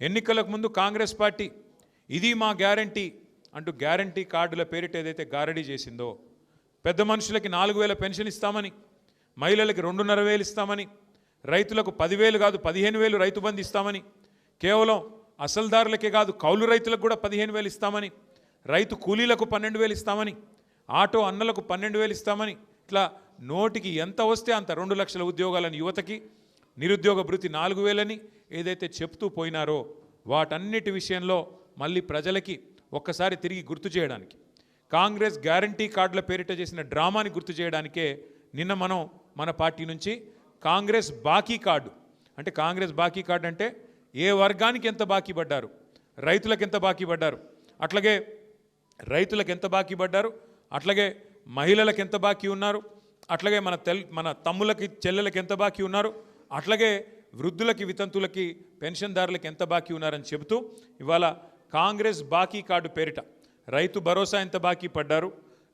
ఎన్నికలకు ముందు కాంగ్రెస్ పార్టీ ఇది మా గ్యారంటీ అంటూ గ్యారంటీ కార్డుల పేరిట ఏదైతే గారడీ చేసిందో, పెద్ద మనుషులకి 4,000 పెన్షన్ ఇస్తామని, మహిళలకి 2,500 ఇస్తామని, రైతులకు 10,000 కాదు 15,000 రైతు బంధు ఇస్తామని, కేవలం అసలుదారులకే కాదు కౌలు రైతులకు కూడా 15,000 ఇస్తామని, రైతు కూలీలకు 12,000 ఇస్తామని, ఆటో అన్నలకు 12,000 ఇస్తామని, ఇట్లా నోటికి ఎంత వస్తే అంత 2 లక్షల ఉద్యోగాలను యువతకి, నిరుద్యోగ భృతి 4,000అని ఏదైతే చెప్తూ పోయినారో వాటన్నిటి విషయంలో మళ్ళీ ప్రజలకి ఒక్కసారి తిరిగి గుర్తు చేయడానికి, కాంగ్రెస్ గ్యారంటీ కార్డుల పేరిట చేసిన డ్రామాని గుర్తు చేయడానికే నిన్న మనం మన పార్టీ నుంచి కాంగ్రెస్ బాకీ కార్డు, అంటే కాంగ్రెస్ బాకీ కార్డు అంటే ఏ వర్గానికి ఎంత బాకీ పడ్డారు, రైతులకు ఎంత బాకీ పడ్డారు, అట్లాగే రైతులకు ఎంత బాకీ పడ్డారు, అట్లాగే మహిళలకు ఎంత బాకీ ఉన్నారు, అట్లాగే మన తమ్ములకి చెల్లెలకి ఎంత బాకీ ఉన్నారు, అట్లాగే వృద్ధులకి వితంతులకి పెన్షన్దారులకి ఎంత బాకీ ఉన్నారని చెబుతూ ఇవాళ కాంగ్రెస్ బాకీ కార్డు పేరిట రైతు భరోసా ఎంత బాకీ పడ్డారు,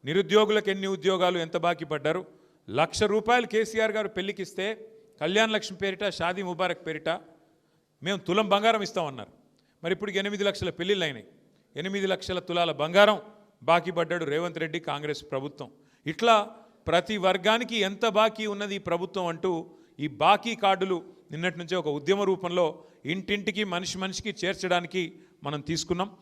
నిరుద్యోగులకు ఎన్ని ఉద్యోగాలు ఎంత బాకీ పడ్డారు, ₹1,00,000 కేసీఆర్ గారు పెళ్లికిస్తే కళ్యాణ్ లక్ష్మి పేరిట షాదీ ముబారక్ పేరిట మేము తులం బంగారం ఇస్తామన్నారు. మరి ఇప్పుడు 8 లక్షల పెళ్ళిళ్ళు అయినాయి, 8 లక్షల తులాల బంగారం బాకీ పడ్డాడు రేవంత్ రెడ్డి కాంగ్రెస్ ప్రభుత్వం. ఇట్లా ప్రతి వర్గానికి ఎంత బాకీ ఉన్నది ఈ ప్రభుత్వం అంటూ ఈ బాకీ కార్డులు నిన్నటి నుంచే ఒక ఉద్యమ రూపంలో ఇంటింటికి మనిషికి చేర్చడానికి మనం తీసుకున్నాం.